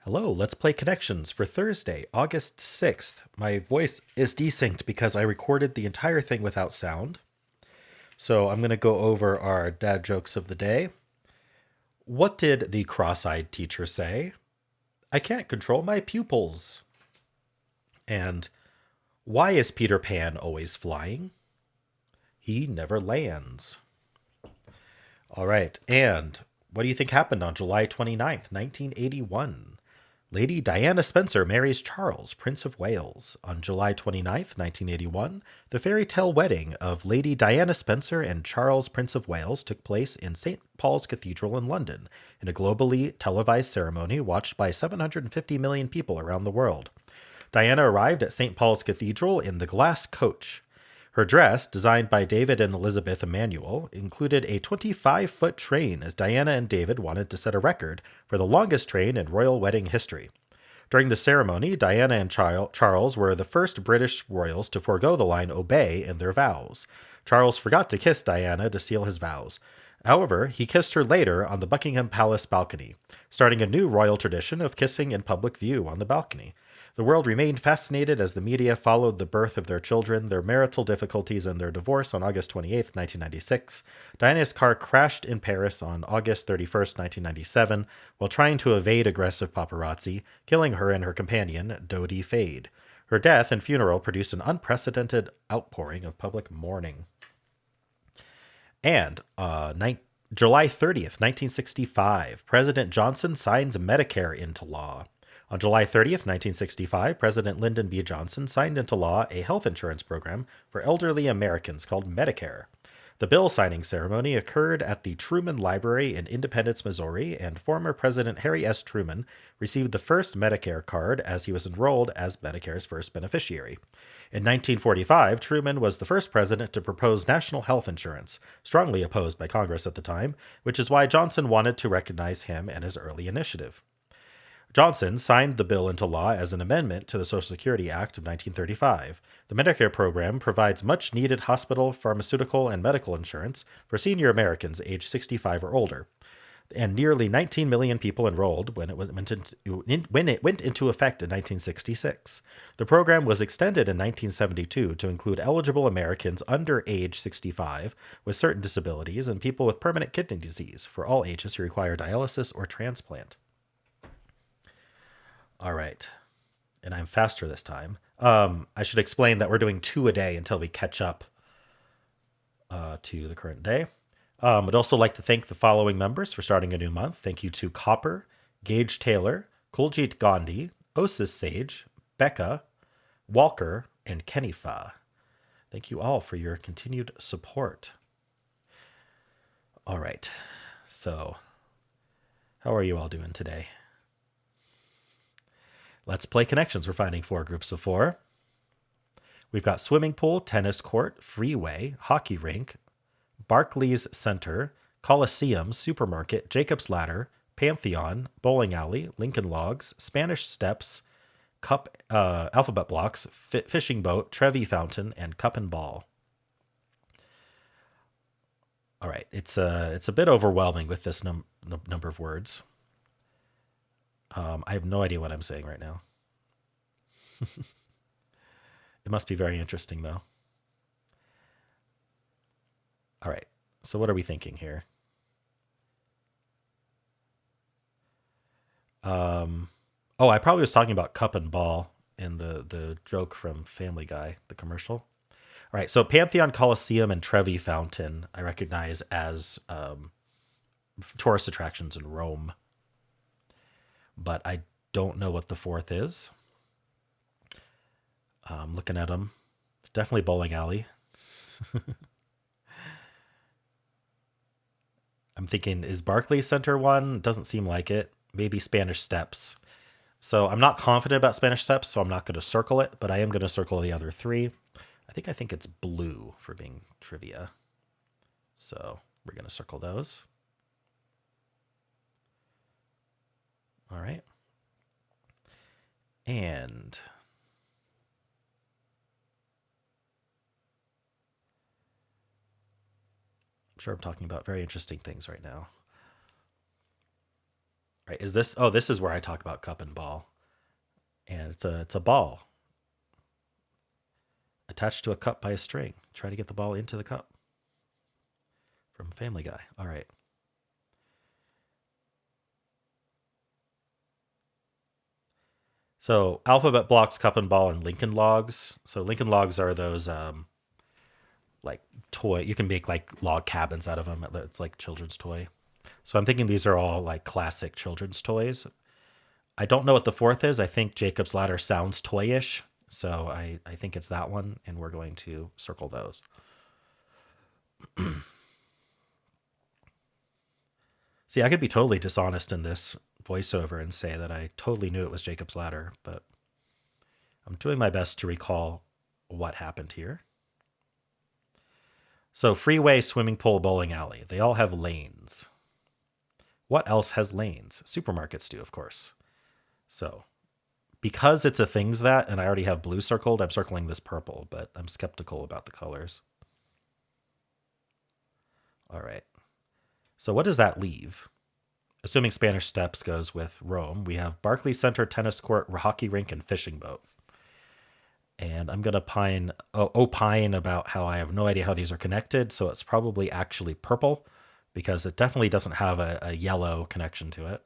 Hello, let's play Connections for Thursday, August 6th. My voice is desynced because I recorded the entire thing without sound. So I'm going to go over our dad jokes of the day. What did the cross-eyed teacher say? I can't control my pupils. And why is Peter Pan always flying? He never lands. All right, and what do you think happened on July 29th, 1981? Lady Diana Spencer marries Charles, Prince of Wales. On July 29th, 1981, the fairy tale wedding of Lady Diana Spencer and Charles, Prince of Wales took place in St. Paul's Cathedral in London, in a globally televised ceremony watched by 750 million people around the world. Diana arrived at St. Paul's Cathedral in the glass coach. Her dress, designed by David and Elizabeth Emanuel, included a 25-foot train as Diana and David wanted to set a record for the longest train in royal wedding history. During the ceremony, Diana and Charles were the first British royals to forego the line obey in their vows. Charles forgot to kiss Diana to seal his vows. However, he kissed her later on the Buckingham Palace balcony, starting a new royal tradition of kissing in public view on the balcony. The world remained fascinated as the media followed the birth of their children, their marital difficulties, and their divorce on August 28, 1996. Diana's car crashed in Paris on August 31st, 1997, while trying to evade aggressive paparazzi, killing her and her companion, Dodi Fade. Her death and funeral produced an unprecedented outpouring of public mourning. And July 30th, 1965, President Johnson signs Medicare into law. On July 30th, 1965, President Lyndon B. Johnson signed into law a health insurance program for elderly Americans called Medicare. The bill signing ceremony occurred at the Truman Library in Independence, Missouri, and former President Harry S. Truman received the first Medicare card as he was enrolled as Medicare's first beneficiary. In 1945, Truman was the first president to propose national health insurance, strongly opposed by Congress at the time, which is why Johnson wanted to recognize him and his early initiative. Johnson signed the bill into law as an amendment to the Social Security Act of 1935. The Medicare program provides much needed hospital, pharmaceutical, and medical insurance for senior Americans aged 65 or older. And nearly 19 million people enrolled when it went into effect in 1966. The program was extended in 1972 to include eligible Americans under age 65 with certain disabilities and people with permanent kidney disease for all ages who require dialysis or transplant. All right. And I'm faster this time. I should explain that we're doing 2 a day until we catch up to the current day. I'd also like to thank the following members for starting a new month. Thank you to Copper, Gage Taylor, Kuljit Gandhi, Osis Sage, Becca, Walker, and Kenifa. Thank you all for your continued support. All right. So, how are you all doing today? Let's play Connections. We're finding 4 groups of 4. We've got swimming pool, tennis court, freeway, hockey rink, Barclays Center, Coliseum, supermarket, Jacob's Ladder, Pantheon, bowling alley, Lincoln Logs, Spanish Steps, cup, alphabet blocks, fishing boat, Trevi Fountain, and cup and ball. All right, it's a bit overwhelming with this number of words. I have no idea what I'm saying right now. It must be very interesting, though. All right. So what are we thinking here? I probably was talking about cup and ball in the joke from Family Guy, the commercial. All right. So Pantheon, Coliseum, and Trevi Fountain I recognize as tourist attractions in Rome. But I don't know what the fourth is. Looking at them. Definitely bowling alley. I'm thinking, is Barclays Center one? Doesn't seem like it. Maybe Spanish Steps. So I'm not confident about Spanish Steps, so I'm not going to circle it, but I am going to circle the other 3. I think it's blue for being trivia. So we're going to circle those. All right. And I'm sure I'm talking about very interesting things right now. Right? Is this? Oh, this is where I talk about cup and ball, and it's a ball attached to a cup by a string. Try to get the ball into the cup. From Family Guy. All right. So alphabet blocks, cup and ball, and Lincoln logs. So Lincoln logs are those like toy. You can make like log cabins out of them. It's like children's toy. So I'm thinking these are all like classic children's toys. I don't know what the fourth is. I think Jacob's Ladder sounds toyish. So I think it's that one, and we're going to circle those. See, I could be totally dishonest in this voiceover and say that I totally knew it was Jacob's Ladder, but I'm doing my best to recall what happened here. So, freeway, swimming pool, bowling alley, they all have lanes. What else has lanes? Supermarkets do, of course. So, because it's a things that, and I already have blue circled, I'm circling this purple, but I'm skeptical about the colors. All right. So, what does that leave? Assuming Spanish Steps goes with Rome, we have Barclays Center, tennis court, hockey rink, and fishing boat. And I'm going to opine about how I have no idea how these are connected, so it's probably actually purple because it definitely doesn't have a yellow connection to it.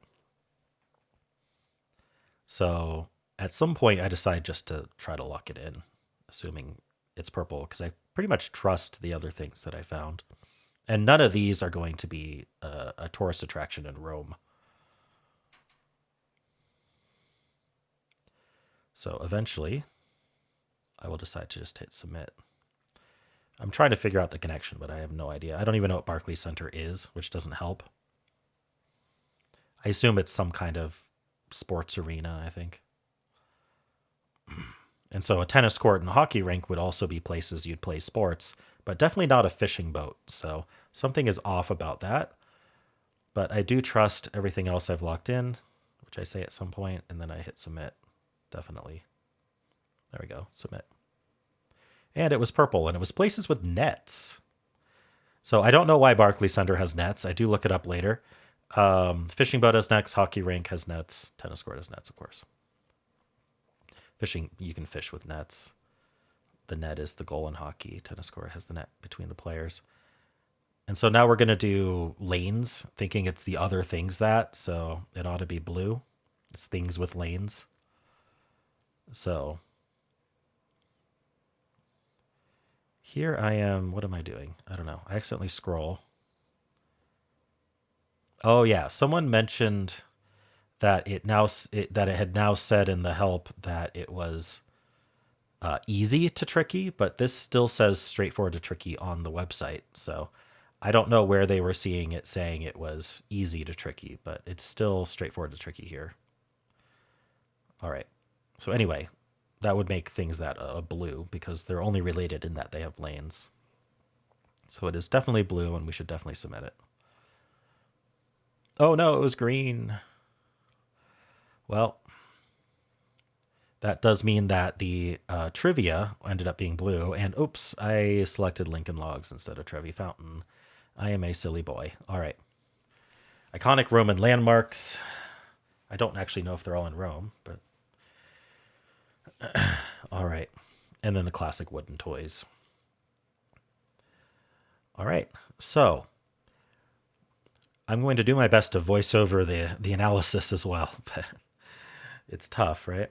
So at some point, I decide just to try to lock it in, assuming it's purple, because I pretty much trust the other things that I found. And none of these are going to be a tourist attraction in Rome. So eventually, I will decide to just hit submit. I'm trying to figure out the connection, but I have no idea. I don't even know what Barclays Center is, which doesn't help. I assume it's some kind of sports arena, I think. And so a tennis court and a hockey rink would also be places you'd play sports, but definitely not a fishing boat. So something is off about that. But I do trust everything else I've locked in, which I say at some point, and then I hit submit. Definitely. There we go. Submit. And it was purple, and it was places with nets. So I don't know why Barclays Center has nets. I do look it up later. Fishing boat has nets. Hockey rink has nets. Tennis court has nets, of course. Fishing, you can fish with nets. The net is the goal in hockey. Tennis court has the net between the players. And so now we're going to do lanes, thinking it's the other things that. So it ought to be blue. It's things with lanes. So here I am. What am I doing? I don't know. I accidentally scroll. Oh yeah, someone mentioned that that it had now said in the help that it was easy to tricky, but this still says straightforward to tricky on the website. So I don't know where they were seeing it saying it was easy to tricky, but it's still straightforward to tricky here. All right. So anyway, that would make things that blue because they're only related in that they have lanes. So it is definitely blue, and we should definitely submit it. Oh no, it was green. Well, that does mean that the trivia ended up being blue, and oops, I selected Lincoln Logs instead of Trevi Fountain. I am a silly boy. All right. Iconic Roman landmarks. I don't actually know if they're all in Rome, but all right. And then the classic wooden toys. All right. So I'm going to do my best to voice over the analysis as well, but it's tough, right?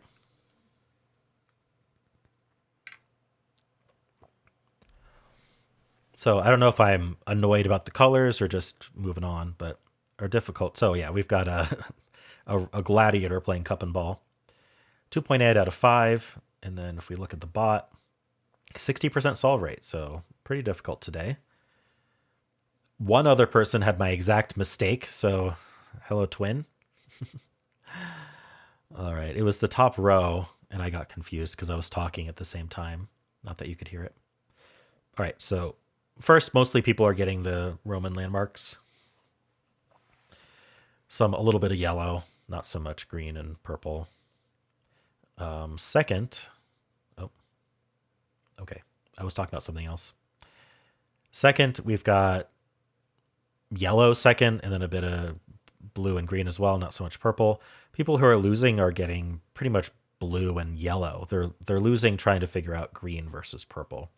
So I don't know if I'm annoyed about the colors or just moving on, but are difficult. So yeah, we've got a gladiator playing cup and ball. 2.8 out of 5. And then if we look at the bot, 60% solve rate. So pretty difficult today. One other person had my exact mistake. So hello, twin. All right. It was the top row, and I got confused because I was talking at the same time. Not that you could hear it. All right. So first, mostly people are getting the Roman landmarks. Some a little bit of yellow, not so much green and purple. Second, oh, okay. I was talking about something else. Second, we've got yellow second, and then a bit of blue and green as well, not so much purple. People who are losing are getting pretty much blue and yellow. They're losing trying to figure out green versus purple.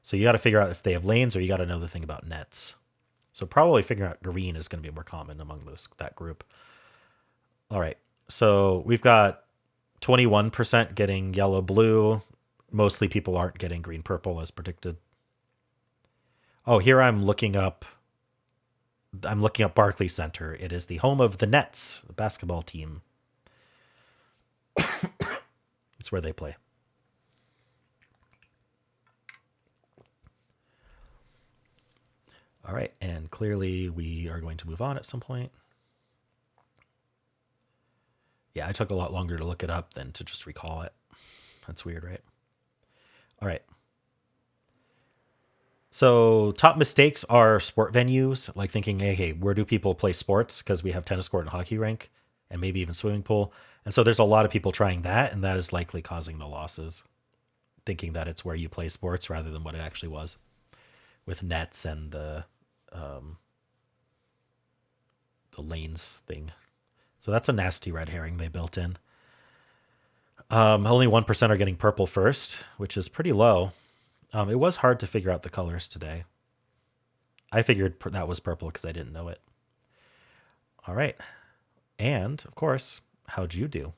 So you got to figure out if they have lanes, or you got to know the thing about nets. So probably figuring out green is going to be more common among that group. All right. So we've got 21% getting yellow blue. Mostly people aren't getting green purple as predicted. Oh, here I'm looking up Barclays Center. It is the home of the Nets, the basketball team. It's where they play. All right, and clearly we are going to move on at some point. Yeah, I took a lot longer to look it up than to just recall it. That's weird, right? All right. So top mistakes are sport venues, like thinking, hey, where do people play sports? Because we have tennis court and hockey rink, and maybe even swimming pool. And so there's a lot of people trying that, and that is likely causing the losses, thinking that it's where you play sports rather than what it actually was, with nets and the lanes thing. So that's a nasty red herring they built in. Only 1% are getting purple first, which is pretty low. It was hard to figure out the colors today. I figured that was purple because I didn't know it. All right. And, of course, how'd you do?